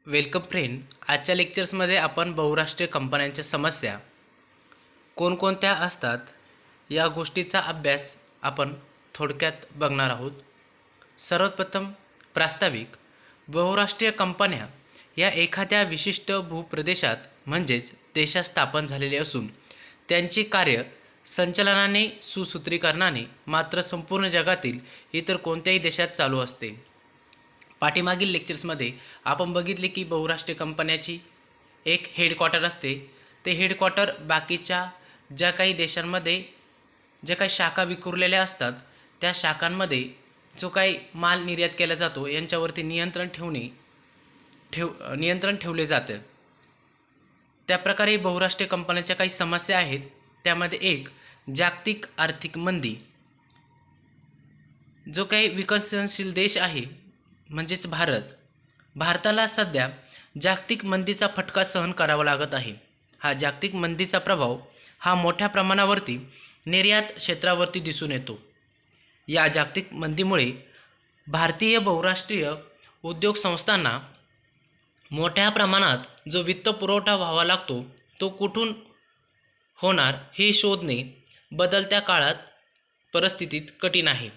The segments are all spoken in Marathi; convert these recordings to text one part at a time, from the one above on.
Welcome friend. आजच्या लेक्चर्समध्ये आपण बहुराष्ट्रीय कंपन्यांच्या समस्या कोणकोणत्या असतात या गोष्टीचा अभ्यास आपण थोडक्यात बघणार आहोत. सर्वप्रथम प्रास्ताविक. बहुराष्ट्रीय कंपन्या या एखाद्या विशिष्ट भूप्रदेशात म्हणजेच देशात स्थापन झालेले असून त्यांचे कार्य संचालनाने सुसूत्रीकरणाने मात्र संपूर्ण जगातील इतर कोणत्याही देशात चालू असते. पाठीमागील लेक्चर्समध्ये आपण बघितले की बहुराष्ट्रीय कंपन्याची एक हेडक्वार्टर असते. ते हेडक्वार्टर बाकीच्या ज्या काही देशांमध्ये ज्या काही शाखा विखुरलेल्या असतात त्या शाखांमध्ये जो काही माल निर्यात केला जातो यांच्यावरती नियंत्रण ठेवले जाते. त्याप्रकारे बहुराष्ट्रीय कंपन्यांच्या काही समस्या आहेत. त्यामध्ये एक जागतिक आर्थिक मंदी. जो काही विकसनशील देश आहे म्हणजेच भारताला सध्या जागतिक मंदीचा फटका सहन करावा लागत आहे. हा जागतिक मंदीचा प्रभाव हा मोठ्या प्रमाणावरती निर्यात क्षेत्रावरती दिसून येतो. या जागतिक मंदीमुळे भारतीय बहुराष्ट्रीय उद्योग संस्थांना मोठ्या प्रमाणात जो वित्त पुरवठा व्हावा लागतो तो कुठून होणार हे शोधणे बदलत्या काळात परिस्थितीत कठीण आहे.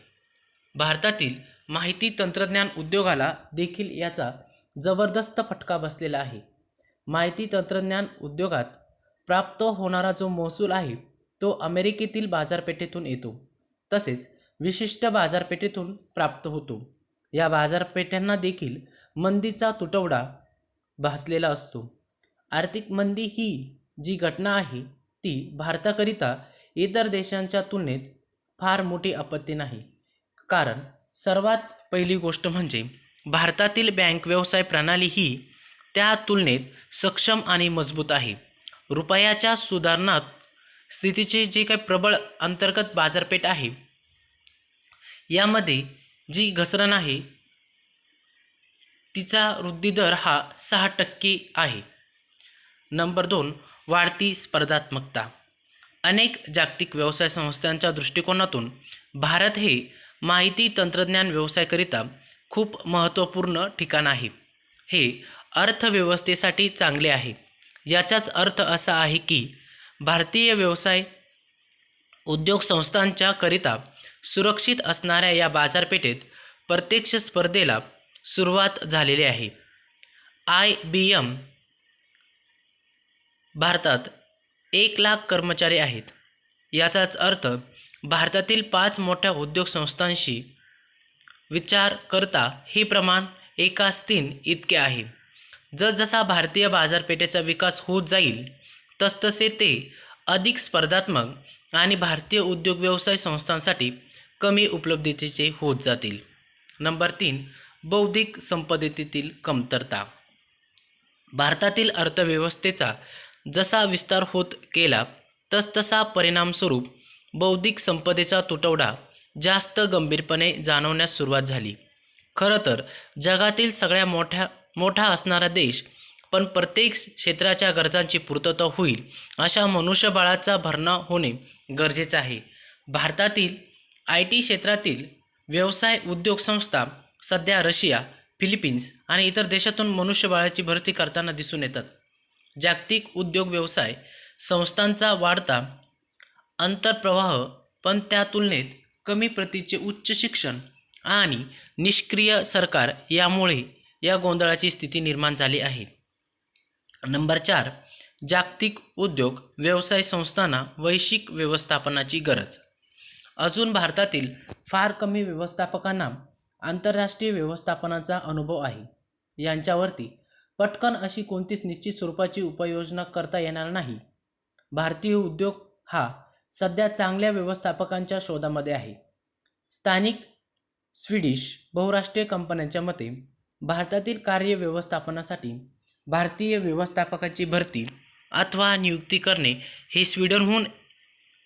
भारतातील माहिती तंत्रज्ञान उद्योगाला देखील याचा जबरदस्त फटका बसलेला आहे. माहिती तंत्रज्ञान उद्योगात प्राप्त होणारा जो महसूल आहे तो अमेरिकेतील बाजारपेठेतून येतो, तसेच विशिष्ट बाजारपेठेतून प्राप्त होतो. या बाजारपेठांना देखील मंदीचा तुटवडा भासलेला असतो. आर्थिक मंदी ही जी घटना आहे ती भारताकरिता इतर देशांच्या तुलनेत फार मोठी आपत्ती नाही. कारण सर्वात पहिली गोष्ट म्हणजे भारतातील बँक व्यवसाय प्रणाली ही त्या तुलनेत सक्षम आणि मजबूत आहे. रुपयाच्या सुधारणात स्थितीचे जे काही प्रबळ अंतर्गत बाजारपेठ आहे यामध्ये जी घसरण आहे तिचा वृद्धिदर हा 6% आहे. नंबर 2, वाढती स्पर्धात्मकता. अनेक जागतिक व्यवसाय संस्थांच्या दृष्टिकोनातून भारत हे माहिती तंत्रज्ञान व्यवसायाकरिता खूप महत्त्वपूर्ण ठिकाण आहे. हे अर्थव्यवस्थेसाठी चांगले आहे. याचाच अर्थ असा आहे की भारतीय व्यवसाय उद्योग संस्थांच्या करिता सुरक्षित असणाऱ्या या बाजारपेठेत प्रत्यक्ष स्पर्धेला सुरुवात झालेली आहे. IBM भारतात 1,00,000 कर्मचारी आहेत. याचाच अर्थ भारतातील 5 मोठ्या उद्योग संस्थांशी विचार करता हे प्रमाण 1:3 इतके आहे. जसजसा भारतीय बाजारपेठेचा विकास होत जाईल तसतसे ते अधिक स्पर्धात्मक आणि भारतीय उद्योग व्यवसाय संस्थांसाठी कमी उपलब्धतेचे होत जातील. नंबर 3, बौद्धिक संपदेतील कमतरता. भारतातील अर्थव्यवस्थेचा जसा विस्तार होत गेला तसतसा परिणामस्वरूप बौद्धिक संपदेचा तुटवडा जास्त गंभीरपणे जाणवण्यास सुरुवात झाली. खरं तर जगातील सगळ्या मोठा असणारा देश पण प्रत्येक क्षेत्राच्या गरजांची पूर्तता होईल अशा मनुष्यबळाचा भरणा होणे गरजेचे आहे. भारतातील IT क्षेत्रातील व्यवसाय उद्योग संस्था सध्या रशिया, फिलिपिन्स आणि इतर देशातून मनुष्यबळाची भरती करताना दिसून येतात. जागतिक उद्योग व्यवसाय संस्थांचा वाढता अंतर्प्रवाह पण त्या तुलनेत कमी प्रतीचे उच्च शिक्षण आणि निष्क्रिय सरकार यामुळे या गोंधळाची स्थिती निर्माण झाली आहे. नंबर 4, जागतिक उद्योग व्यवसाय संस्थांना वैश्विक व्यवस्थापनाची गरज. अजून भारतातील फार कमी व्यवस्थापकांना आंतरराष्ट्रीय व्यवस्थापनाचा अनुभव आहे. यांच्यावरती पटकन अशी कोणतीच निश्चित स्वरूपाची उपाययोजना करता येणार नाही. भारतीय उद्योग हा सध्या चांगल्या व्यवस्थापकांच्या शोधामध्ये आहे. स्थानिक स्वीडिश बहुराष्ट्रीय कंपन्यांच्या मते भारतातील कार्य व्यवस्थापनासाठी भारतीय व्यवस्थापकाची भरती अथवा नियुक्ती करणे हे स्वीडनहून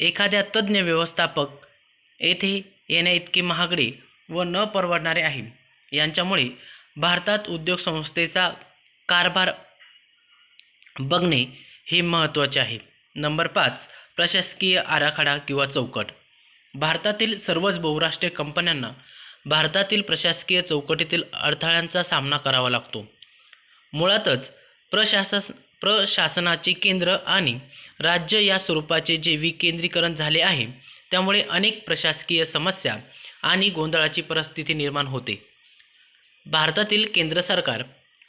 एखाद्या तज्ज्ञ व्यवस्थापक येथे येण्याइतके महागडे व न परवडणारे आहे. यांच्यामुळे भारतात उद्योग संस्थेचा कारभार बघणे हे महत्त्वाचे आहे. नंबर 5, प्रशासकीय आराखडा किंवा चौकट. भारतातील सर्वच बहुराष्ट्रीय कंपन्यांना भारतातील प्रशासकीय चौकटीतील अडथळ्यांचा सामना करावा लागतो. मुळातच प्रशासनाचे केंद्र आणि राज्य या स्वरूपाचे जे विकेंद्रीकरण झाले आहे, त्यामुळे अनेक प्रशासकीय समस्या आणि गोंधळाची परिस्थिती निर्माण होते. भारतातील केंद्र सरकार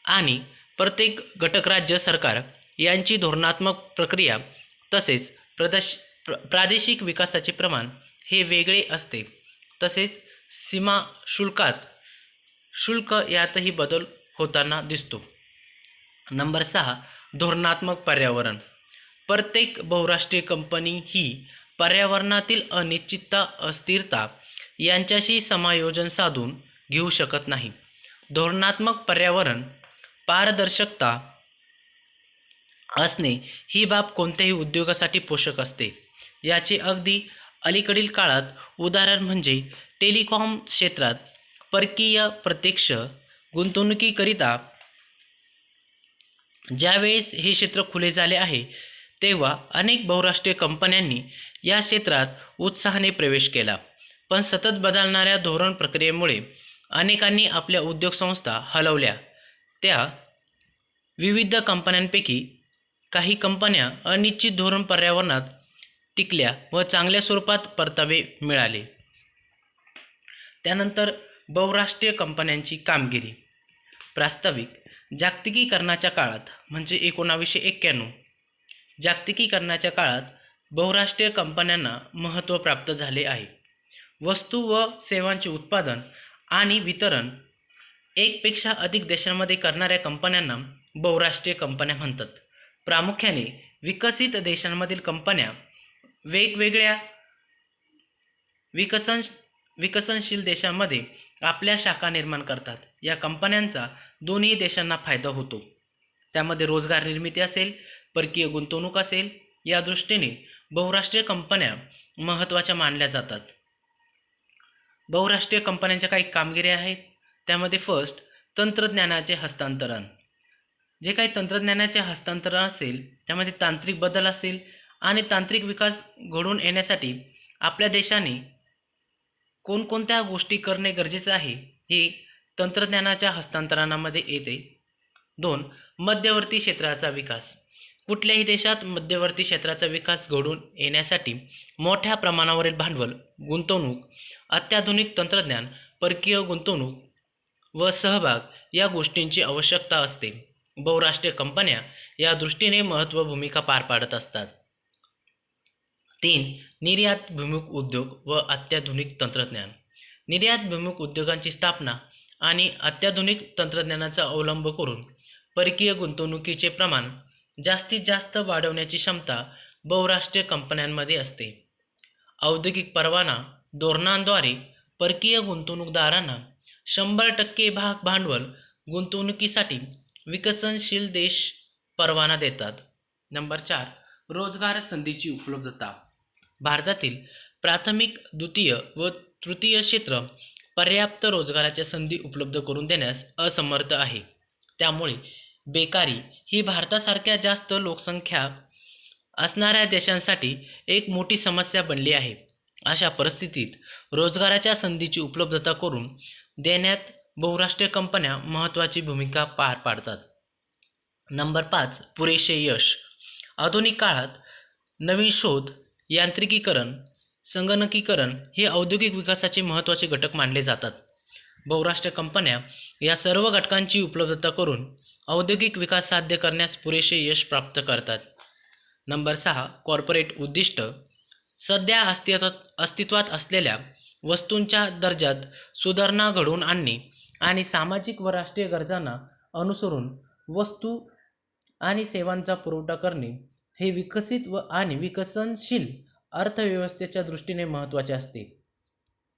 आणि प्रत्येक घटक राज्य सरकार यांची धोरणात्मक प्रक्रिया तसेच प्रादेशिक विकासाचे प्रमाण हे वेगळे असते. तसेच सीमा शुल्क यातही बदल होताना दिसतो. नंबर 6, धोरणात्मक पर्यावरण. प्रत्येक बहुराष्ट्रीय कंपनी ही पर्यावरणातील अनिश्चितता, अस्थिरता यांच्याशी समायोजन साधून घेऊ शकत नाही. धोरणात्मक पर्यावरण पारदर्शकता असणे ही बाब कोणत्याही उद्योगासाठी पोषक असते. याचे अगदी अलीकडील काळात उदाहरण म्हणजे टेलिकॉम क्षेत्रात परकीय प्रत्यक्ष गुंतवणुकीकरिता ज्यावेळेस हे क्षेत्र खुले झाले आहे, तेव्हा अनेक बहुराष्ट्रीय कंपन्यांनी या क्षेत्रात उत्साहाने प्रवेश केला. पण सतत बदलणाऱ्या धोरण प्रक्रियेमुळे अनेकांनी आपल्या उद्योगसंस्था हलवल्या. त्या विविध कंपन्यांपैकी काही कंपन्या अनिश्चित धोरण पर्यावरणात टिकल्या व चांगल्या स्वरूपात परतावे मिळाले. त्यानंतर बहुराष्ट्रीय कंपन्यांची कामगिरी. प्रास्ताविक जागतिकीकरणाच्या काळात म्हणजे 1991 जागतिकीकरणाच्या काळात बहुराष्ट्रीय कंपन्यांना महत्त्व प्राप्त झाले आहे. वस्तू व सेवांचे उत्पादन आणि वितरण एकपेक्षा अधिक देशांमध्ये करणाऱ्या कंपन्यांना बहुराष्ट्रीय कंपन्या म्हणतात. प्रामुख्याने विकसित देशांमधील कंपन्या वेगवेगळ्या विकसनशील देशांमध्ये आपल्या शाखा निर्माण करतात. या कंपन्यांचा दोन्ही देशांना फायदा होतो. त्यामध्ये रोजगार निर्मिती असेल, परकीय गुंतवणूक असेल, या दृष्टीने बहुराष्ट्रीय कंपन्या महत्त्वाच्या मानल्या जातात. बहुराष्ट्रीय कंपन्यांच्या काही कामगिरी आहेत. त्यामध्ये फर्स्ट, तंत्रज्ञानाचे हस्तांतरण. जे काही तंत्रज्ञानाचे हस्तांतरण असेल, त्यामध्ये तांत्रिक बदल असेल आणि तांत्रिक विकास घडून येण्यासाठी आपल्या देशाने कोणकोणत्या गोष्टी करणे गरजेचे आहे, हे तंत्रज्ञानाच्या हस्तांतरणामध्ये येते. 2, मध्यवर्ती क्षेत्राचा विकास. कुठल्याही देशात मध्यवर्ती क्षेत्राचा विकास घडून येण्यासाठी मोठ्या प्रमाणावरील भांडवल, गुंतवणूक, अत्याधुनिक तंत्रज्ञान, परकीय गुंतवणूक व सहभाग या गोष्टींची आवश्यकता असते. बहुराष्ट्रीय कंपन्या या दृष्टीने महत्त्वाची भूमिका पार पाडत असतात. 3, निर्यातभिमुख उद्योग व अत्याधुनिक तंत्रज्ञान. निर्यातभिमुख उद्योगांची स्थापना आणि अत्याधुनिक तंत्रज्ञानाचा अवलंब करून परकीय गुंतवणुकीचे प्रमाण जास्तीत जास्त वाढवण्याची क्षमता बहुराष्ट्रीय कंपन्यांमध्ये असते. औद्योगिक परवाना धोरणांद्वारे परकीय गुंतवणूकदारांना 100% भांडवल गुंतवणुकीसाठी विकसनशील देश परवाना देतात. नंबर 4, रोजगार संधीची उपलब्धता. भारतातील प्राथमिक, द्वितीय व तृतीय क्षेत्र पर्याप्त रोजगाराच्या संधी उपलब्ध करून देण्यास असमर्थ आहे. त्यामुळे बेकारी ही भारतासारख्या जास्त लोकसंख्या असणाऱ्या देशांसाठी एक मोठी समस्या बनली आहे. अशा परिस्थितीत रोजगाराच्या संधीची उपलब्धता करून देण्यात बहुराष्ट्रीय कंपन्या महत्त्वाची भूमिका पार पाडतात. नंबर 5, पुरेसे यश. आधुनिक काळात नवीन शोध, यांत्रिकीकरण, संगणकीकरण हे औद्योगिक विकासाचे महत्त्वाचे घटक मानले जातात. बहुराष्ट्रीय कंपन्या या सर्व घटकांची उपलब्धता करून औद्योगिक विकास साध्य करण्यास पुरेसे यश प्राप्त करतात. नंबर 6, कॉर्पोरेट उद्दिष्ट. सध्या अस्तित्वात असलेल्या वस्तूंच्या दर्जात सुधारणा घडवून आणणे आणि सामाजिक व राष्ट्रीय गरजांना अनुसरून वस्तू आणि सेवांचा पुरवठा करणे हे विकसित आणि विकसनशील अर्थव्यवस्थेच्या दृष्टीने महत्त्वाचे असते.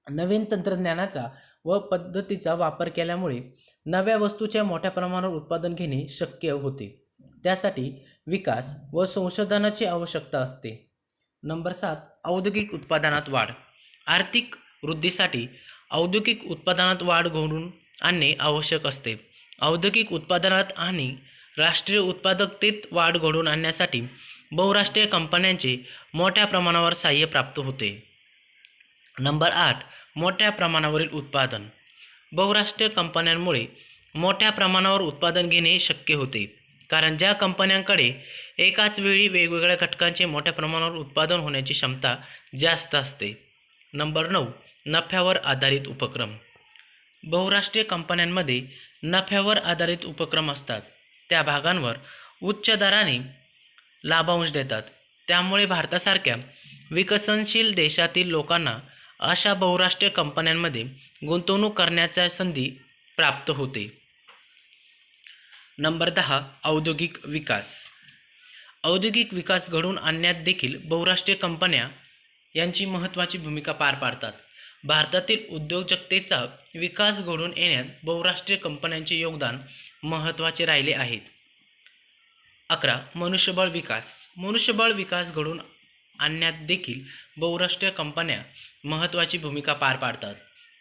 नवीन तंत्रज्ञानाचा व पद्धतीचा वापर केल्यामुळे नव्या वस्तूच्या मोठ्या प्रमाणावर उत्पादन घेणे शक्य होते. त्यासाठी विकास व संशोधनाची आवश्यकता असते. नंबर 7, औद्योगिक उत्पादनात वाढ. आर्थिक वृद्धीसाठी औद्योगिक उत्पादनात वाढ घडवून आणणे आवश्यक असते. औद्योगिक उत्पादनात आणि राष्ट्रीय उत्पादकतेत वाढ घडवून आणण्यासाठी बहुराष्ट्रीय कंपन्यांचे मोठ्या प्रमाणावर सहाय्य प्राप्त होते. नंबर 8, मोठ्या प्रमाणावरील उत्पादन. बहुराष्ट्रीय कंपन्यांमुळे मोठ्या प्रमाणावर उत्पादन घेणे शक्य होते, कारण ज्या कंपन्यांकडे एकाच वेळी वेगवेगळ्या घटकांचे मोठ्या प्रमाणावर उत्पादन होण्याची क्षमता जास्त असते. नंबर 9. नफ्यावर आधारित उपक्रम. बहुराष्ट्रीय कंपन्यांमध्ये नफ्यावर आधारित उपक्रम असतात. त्या भागांवर उच्च दराने लाभांश देतात. त्यामुळे भारतासारख्या विकसनशील देशातील लोकांना अशा बहुराष्ट्रीय कंपन्यांमध्ये गुंतवणूक करण्याच्या संधी प्राप्त होते. नंबर 10. औद्योगिक विकास. औद्योगिक विकास घडवून आणण्यात देखील बहुराष्ट्रीय कंपन्या यांची महत्त्वाची भूमिका पार पाडतात. भारतातील उद्योजकतेचा विकास घडवून येण्यात बहुराष्ट्रीय कंपन्यांचे योगदान महत्त्वाचे राहिले आहेत. 11. मनुष्यबळ विकास. मनुष्यबळ विकास घडवून आणण्यात देखील बहुराष्ट्रीय कंपन्या महत्त्वाची भूमिका पार पाडतात,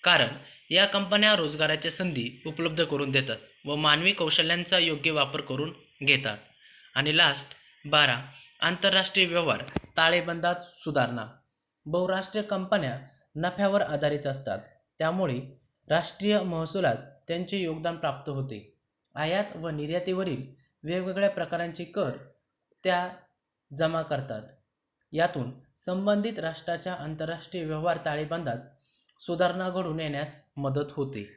कारण या कंपन्या रोजगाराच्या संधी उपलब्ध करून देतात व मानवी कौशल्यांचा योग्य वापर करून घेतात. आणि लास्ट 12. आंतरराष्ट्रीय व्यवहार ताळेबंदात सुधारणा. बहुराष्ट्रीय कंपन्या नफ्यावर आधारित असतात, त्यामुळे राष्ट्रीय महसुलात त्यांचे योगदान प्राप्त होते. आयात व निर्यातीवरील वेगवेगळ्या प्रकारांचे कर त्या जमा करतात. यातून संबंधित राष्ट्राच्या आंतरराष्ट्रीय व्यवहार ताळेबंदात सुधारणा घडून येण्यास मदत होते.